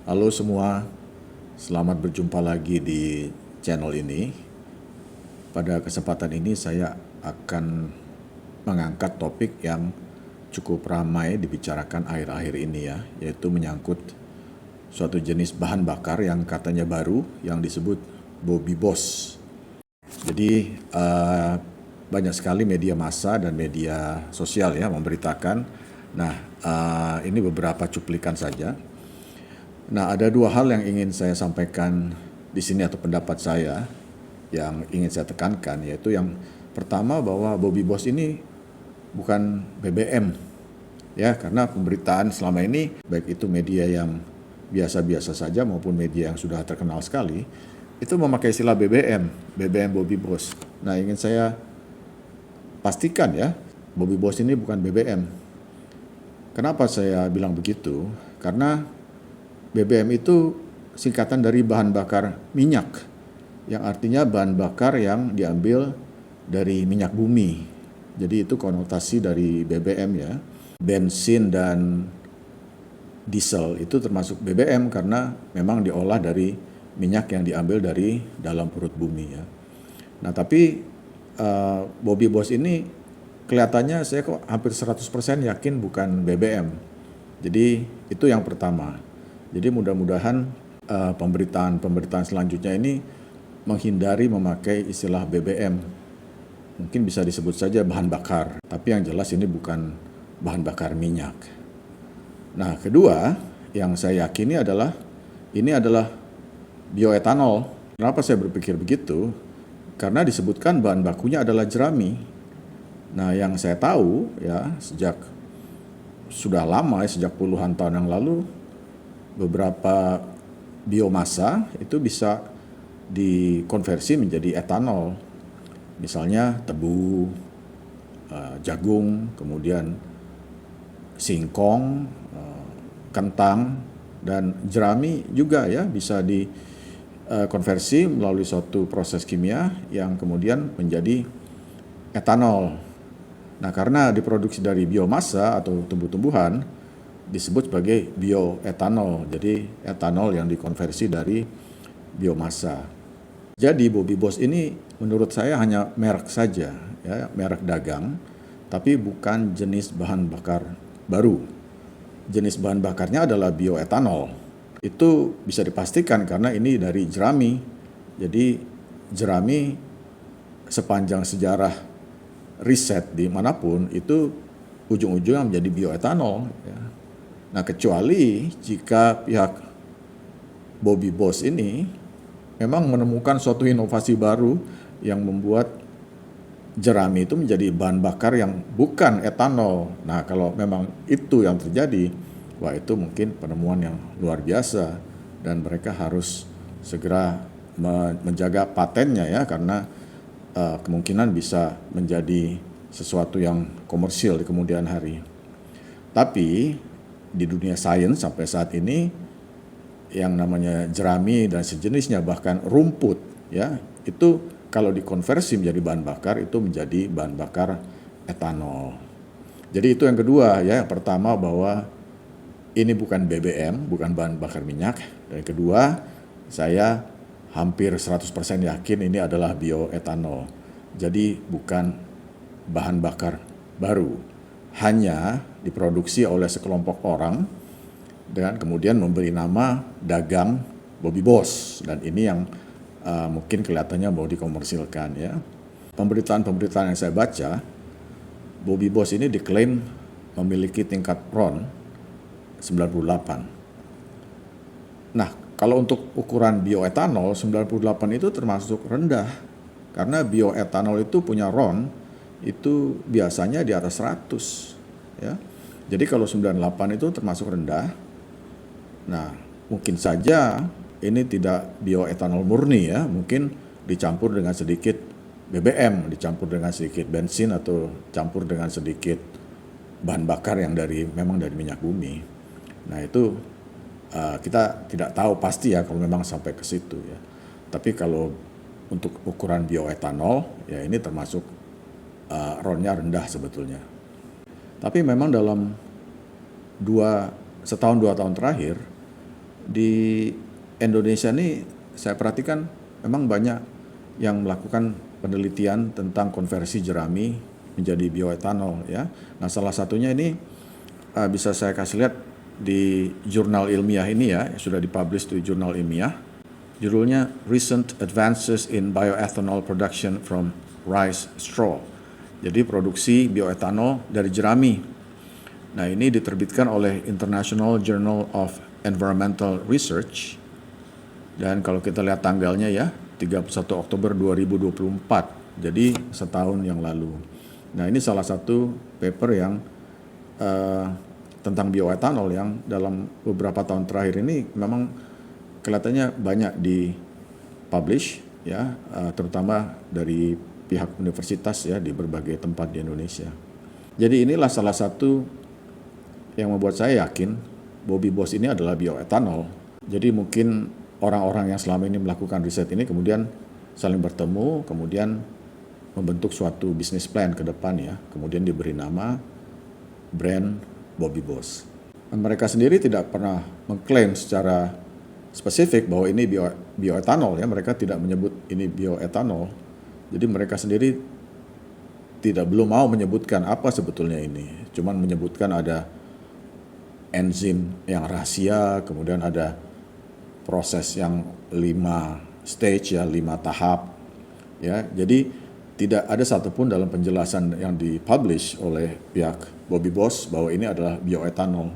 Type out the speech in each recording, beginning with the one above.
Halo semua, selamat berjumpa lagi di channel ini. Pada kesempatan ini saya akan mengangkat topik yang cukup ramai dibicarakan akhir-akhir ini ya, yaitu menyangkut suatu jenis bahan bakar yang katanya baru yang disebut Bobby Boss. Jadi banyak sekali media massa dan media sosial ya memberitakan. Nah, ini beberapa cuplikan saja. Nah, ada dua hal yang ingin saya sampaikan di sini atau pendapat saya yang ingin saya tekankan, yaitu yang pertama bahwa Bobby Boss ini bukan BBM ya, karena pemberitaan selama ini baik itu media yang biasa-biasa saja maupun media yang sudah terkenal sekali itu memakai istilah BBM Bobby Boss. Nah, ingin saya pastikan ya, Bobby Boss ini bukan BBM. Kenapa saya bilang begitu? Karena BBM itu singkatan dari bahan bakar minyak, yang artinya bahan bakar yang diambil dari minyak bumi. Jadi itu konotasi dari BBM ya. Bensin dan diesel itu termasuk BBM karena memang diolah dari minyak yang diambil dari dalam perut bumi ya. Nah tapi Bobby Boss ini kelihatannya saya kok hampir 100% yakin bukan BBM. Jadi itu yang pertama. Jadi mudah-mudahan pemberitaan selanjutnya ini menghindari memakai istilah BBM. Mungkin bisa disebut saja bahan bakar, tapi yang jelas ini bukan bahan bakar minyak. Nah, kedua yang saya yakini adalah ini adalah bioetanol. Kenapa saya berpikir begitu? Karena disebutkan bahan bakunya adalah jerami. Nah, yang saya tahu ya sejak sudah lama, sejak puluhan tahun yang lalu, beberapa biomasa itu bisa dikonversi menjadi etanol. Misalnya tebu, jagung, kemudian singkong, kentang, dan jerami juga ya bisa dikonversi melalui suatu proses kimia yang kemudian menjadi etanol. Nah, karena diproduksi dari biomasa atau tumbuh-tumbuhan, disebut sebagai bioetanol. Jadi etanol yang dikonversi dari biomasa. Jadi Bobby Boss ini menurut saya hanya merek saja, ya, merek dagang, tapi bukan jenis bahan bakar baru. Jenis bahan bakarnya adalah bioetanol. Itu bisa dipastikan karena ini dari jerami. Jadi jerami sepanjang sejarah riset dimanapun itu ujung-ujungnya menjadi bioetanol. Ya. Nah, kecuali jika pihak Bobby Boss ini memang menemukan suatu inovasi baru yang membuat jerami itu menjadi bahan bakar yang bukan etanol. Nah, kalau memang itu yang terjadi, wah itu mungkin penemuan yang luar biasa dan mereka harus segera menjaga patennya ya, karena kemungkinan bisa menjadi sesuatu yang komersil di kemudian hari. Tapi di dunia sains sampai saat ini yang namanya jerami dan sejenisnya bahkan rumput ya itu kalau dikonversi menjadi bahan bakar itu menjadi bahan bakar etanol. Jadi itu yang kedua ya, yang pertama bahwa ini bukan BBM, bukan bahan bakar minyak, dan yang kedua saya hampir 100% yakin ini adalah bioetanol. Jadi bukan bahan bakar baru, hanya diproduksi oleh sekelompok orang dan kemudian memberi nama dagang Bobby Boss, dan ini yang mungkin kelihatannya mau dikomersilkan ya. Pemberitaan-pemberitaan yang saya baca, Bobby Boss ini diklaim memiliki tingkat RON 98. Nah, kalau untuk ukuran bioetanol 98 itu termasuk rendah karena bioetanol itu punya RON itu biasanya di atas 100 ya. Jadi kalau 98 itu termasuk rendah. Nah, mungkin saja ini tidak bioetanol murni ya, mungkin dicampur dengan sedikit BBM, dicampur dengan sedikit bensin atau campur dengan sedikit bahan bakar yang memang dari minyak bumi. Nah, itu kita tidak tahu pasti ya kalau memang sampai ke situ ya. Tapi kalau untuk ukuran bioetanol ya ini termasuk RON-nya rendah sebetulnya. Tapi memang dalam setahun 2 tahun terakhir Di Indonesia ini saya perhatikan memang banyak yang melakukan penelitian tentang konversi jerami menjadi bioetanol ya. Nah, salah satunya ini bisa saya kasih lihat di jurnal ilmiah ini ya, sudah dipublish di jurnal ilmiah. Judulnya Recent Advances in Bioethanol Production from Rice Straw. Jadi produksi bioetanol dari jerami. Nah, ini diterbitkan oleh International Journal of Environmental Research. Dan kalau kita lihat tanggalnya ya, 31 Oktober 2024. Jadi setahun yang lalu. Nah, ini salah satu paper yang tentang bioetanol yang dalam beberapa tahun terakhir ini memang kelihatannya banyak dipublish ya, terutama dari pihak universitas ya di berbagai tempat di Indonesia. Jadi inilah salah satu yang membuat saya yakin Bobby Boss ini adalah bioetanol. Jadi mungkin orang-orang yang selama ini melakukan riset ini kemudian saling bertemu, kemudian membentuk suatu bisnis plan ke depan ya, kemudian diberi nama brand Bobby Boss. Mereka sendiri tidak pernah mengklaim secara spesifik bahwa ini bioetanol ya, mereka tidak menyebut ini bioetanol. Jadi mereka sendiri belum mau menyebutkan apa sebetulnya ini, cuman menyebutkan ada enzim yang rahasia, kemudian ada proses yang 5 stage ya, 5 tahap ya. Jadi tidak ada satupun dalam penjelasan yang dipublish oleh pihak Bobby Boss bahwa ini adalah bioetanol.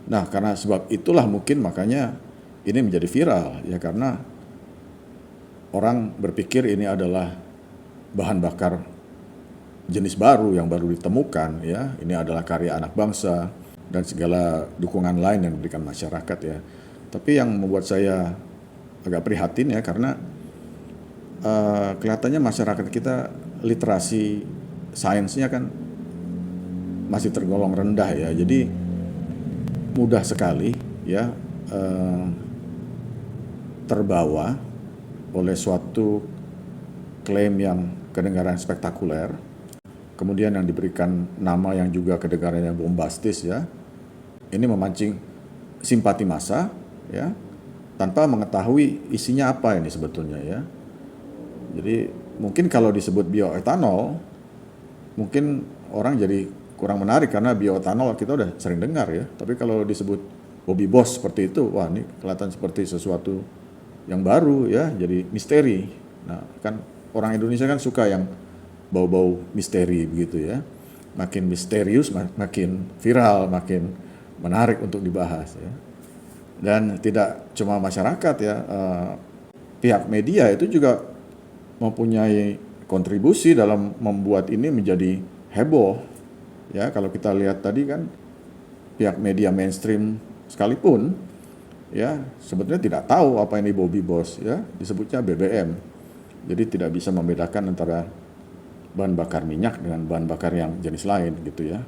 Nah, karena sebab itulah mungkin makanya ini menjadi viral ya, karena orang berpikir ini adalah bahan bakar jenis baru yang baru ditemukan ya, ini adalah karya anak bangsa dan segala dukungan lain yang diberikan masyarakat ya. Tapi yang membuat saya agak prihatin ya, karena kelihatannya masyarakat kita literasi sainsnya kan masih tergolong rendah ya, jadi mudah sekali ya terbawa oleh suatu klaim yang kedengaran spektakuler, kemudian yang diberikan nama yang juga kedengarannya bombastis ya. Ini memancing simpati massa ya, tanpa mengetahui isinya apa ini sebetulnya ya. Jadi mungkin kalau disebut bioetanol, mungkin orang jadi kurang menarik karena bioetanol kita udah sering dengar ya. Tapi kalau disebut Bobby Boss seperti itu, wah ini kelihatan seperti sesuatu yang baru ya, jadi misteri. Nah, kan orang Indonesia kan suka yang bau-bau misteri begitu ya. Makin misterius, makin viral, makin menarik untuk dibahas ya. Dan tidak cuma masyarakat ya, pihak media itu juga mempunyai kontribusi dalam membuat ini menjadi heboh. Ya, kalau kita lihat tadi kan pihak media mainstream sekalipun ya sebetulnya tidak tahu apa ini Bobby Boss ya, disebutnya BBM. Jadi tidak bisa membedakan antara bahan bakar minyak dengan bahan bakar yang jenis lain gitu ya.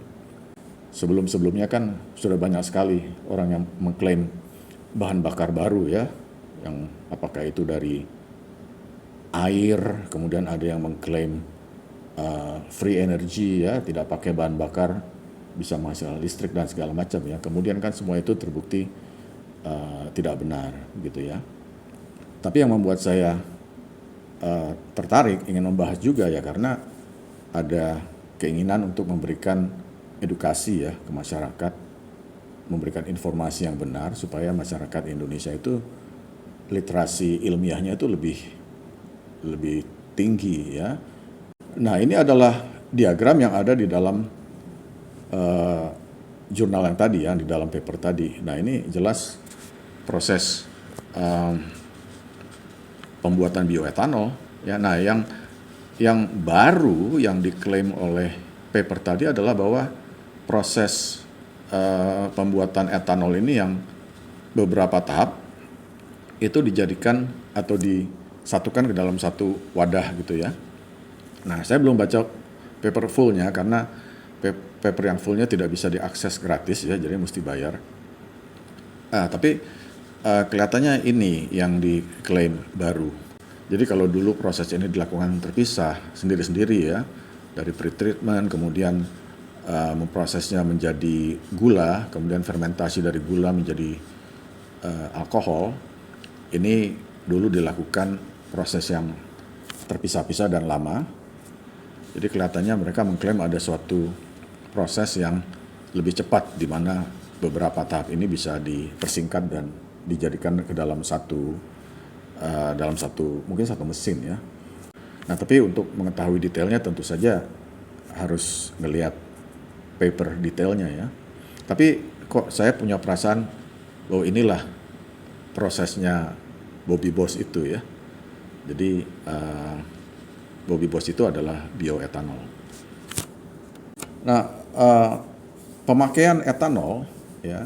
Sebelum-sebelumnya kan sudah banyak sekali orang yang mengklaim bahan bakar baru ya, yang apakah itu dari air, kemudian ada yang mengklaim free energy ya, tidak pakai bahan bakar, bisa menghasilkan listrik dan segala macam ya. Kemudian kan semua itu terbukti tidak benar gitu ya. Tapi yang membuat saya tertarik ingin membahas juga ya, karena ada keinginan untuk memberikan edukasi ya ke masyarakat, memberikan informasi yang benar supaya masyarakat Indonesia itu literasi ilmiahnya itu lebih tinggi ya. Nah, ini adalah diagram yang ada di dalam jurnal yang tadi ya, di dalam paper tadi. Nah, ini jelas proses pembuatan bioetanol ya. Nah, yang baru yang diklaim oleh paper tadi adalah bahwa proses pembuatan etanol ini yang beberapa tahap itu dijadikan atau disatukan ke dalam satu wadah gitu ya. Nah, saya belum baca paper fullnya karena paper yang fullnya tidak bisa diakses gratis ya, jadi mesti bayar. Tapi kelihatannya ini yang diklaim baru. Jadi kalau dulu proses ini dilakukan terpisah sendiri-sendiri ya, dari pre-treatment, kemudian memprosesnya menjadi gula, kemudian fermentasi dari gula menjadi alkohol ini dulu dilakukan proses yang terpisah-pisah dan lama. Jadi kelihatannya mereka mengklaim ada suatu proses yang lebih cepat di mana beberapa tahap ini bisa dipersingkat dan dijadikan ke dalam satu mungkin satu mesin ya. Nah, tapi untuk mengetahui detailnya tentu saja harus ngelihat paper detailnya ya. Tapi kok saya punya perasaan bahwa inilah prosesnya Bobby Boss itu ya. Jadi Bobby Boss itu adalah bioetanol. Nah, pemakaian etanol ya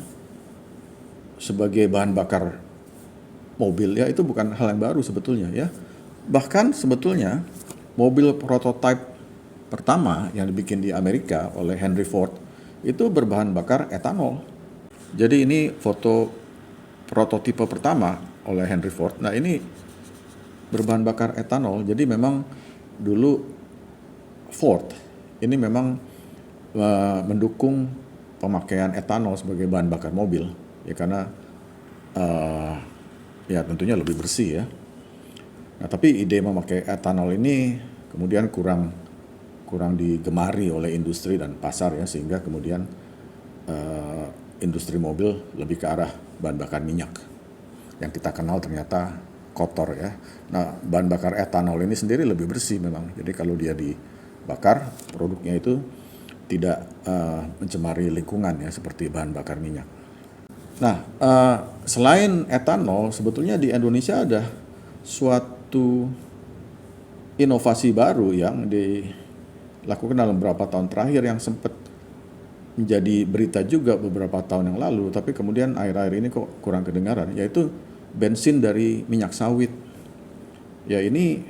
sebagai bahan bakar mobil ya itu bukan hal yang baru sebetulnya ya. Bahkan sebetulnya mobil prototipe pertama yang dibikin di Amerika oleh Henry Ford itu berbahan bakar etanol. Jadi ini foto prototipe pertama oleh Henry Ford. Nah, ini berbahan bakar etanol. Jadi memang dulu Ford ini memang mendukung pemakaian etanol sebagai bahan bakar mobil ya karena ya tentunya lebih bersih ya. Nah, tapi ide memakai etanol ini kemudian kurang digemari oleh industri dan pasar ya sehingga kemudian industri mobil lebih ke arah bahan bakar minyak yang kita kenal ternyata kotor ya. Nah, bahan bakar etanol ini sendiri lebih bersih memang. Jadi kalau dia dibakar produknya itu tidak mencemari lingkungan ya seperti bahan bakar minyak. Nah, selain etanol sebetulnya di Indonesia ada suatu inovasi baru yang dilakukan dalam beberapa tahun terakhir yang sempat menjadi berita juga beberapa tahun yang lalu, tapi kemudian akhir-akhir ini kok kurang kedengaran, yaitu bensin dari minyak sawit. Ya ini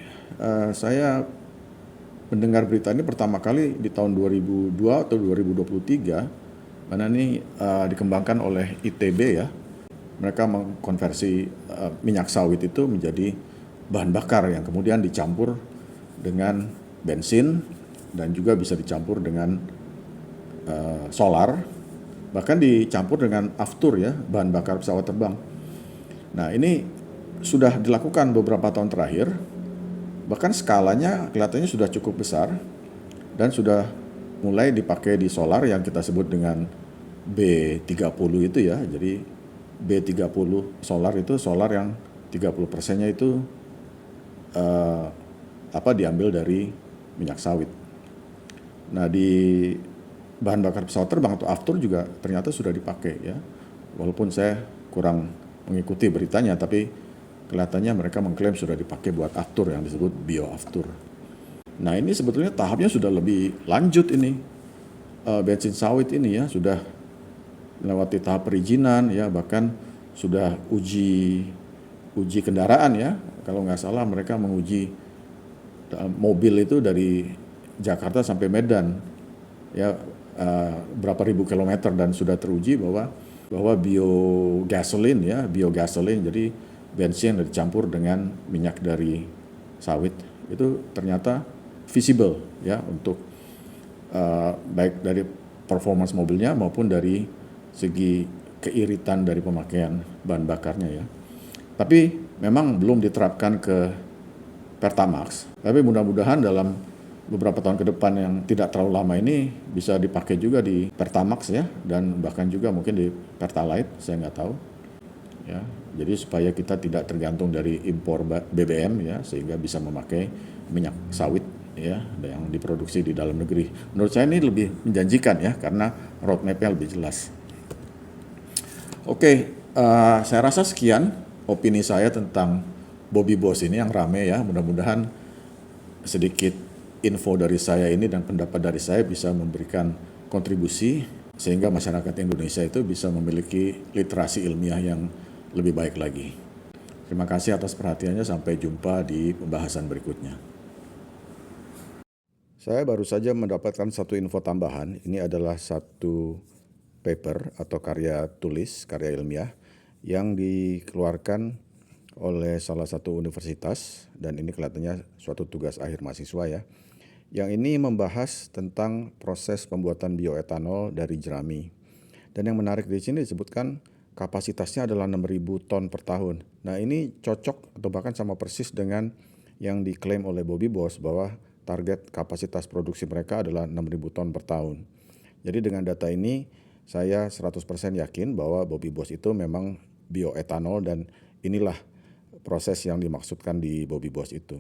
saya mendengar berita ini pertama kali di tahun 2002 atau 2023, mana ini dikembangkan oleh ITB ya. Mereka mengkonversi minyak sawit itu menjadi bahan bakar yang kemudian dicampur dengan bensin dan juga bisa dicampur dengan solar, bahkan dicampur dengan aftur ya, bahan bakar pesawat terbang. Nah, ini sudah dilakukan beberapa tahun terakhir, bahkan skalanya kelihatannya sudah cukup besar dan sudah mulai dipakai di solar yang kita sebut dengan B30 itu ya. Jadi B30 solar itu solar yang 30%-nya itu diambil dari minyak sawit. Nah, di bahan bakar pesawat terbang atau aftur juga ternyata sudah dipakai ya. Walaupun saya kurang mengikuti beritanya, tapi kelihatannya mereka mengklaim sudah dipakai buat aftur yang disebut bioaftur. Nah, ini sebetulnya tahapnya sudah lebih lanjut ini. Bensin sawit ini ya sudah melewati tahap perizinan ya, bahkan sudah uji kendaraan ya. Kalau nggak salah mereka menguji mobil itu dari Jakarta sampai Medan ya, berapa ribu kilometer, dan sudah teruji bahwa biogasolin ya, jadi bensin yang dicampur dengan minyak dari sawit itu ternyata visible ya untuk baik dari performance mobilnya maupun dari segi keiritan dari pemakaian bahan bakarnya ya. Tapi memang belum diterapkan ke Pertamax. Tapi mudah-mudahan dalam beberapa tahun ke depan yang tidak terlalu lama ini bisa dipakai juga di Pertamax ya, dan bahkan juga mungkin di Pertalite, saya nggak tahu ya. Jadi supaya kita tidak tergantung dari impor BBM ya, sehingga bisa memakai minyak sawit ya yang diproduksi di dalam negeri. Menurut saya ini lebih menjanjikan ya karena roadmap-nya lebih jelas. Oke, saya rasa sekian opini saya tentang Bobby Boss ini yang rame ya. Mudah-mudahan sedikit info dari saya ini dan pendapat dari saya bisa memberikan kontribusi sehingga masyarakat Indonesia itu bisa memiliki literasi ilmiah yang lebih baik lagi. Terima kasih atas perhatiannya, sampai jumpa di pembahasan berikutnya. Saya baru saja mendapatkan satu info tambahan. Ini adalah satu paper atau karya tulis, karya ilmiah yang dikeluarkan oleh salah satu universitas, dan ini kelihatannya suatu tugas akhir mahasiswa ya. Yang ini membahas tentang proses pembuatan bioetanol dari jerami. Dan yang menarik di sini disebutkan kapasitasnya adalah 6.000 ton per tahun. Nah ini cocok atau bahkan sama persis dengan yang diklaim oleh Bobby Boss bahwa target kapasitas produksi mereka adalah 6.000 ton per tahun. Jadi dengan data ini saya 100% yakin bahwa Bobby Boss itu memang bioetanol dan inilah proses yang dimaksudkan di Bobby Boss itu.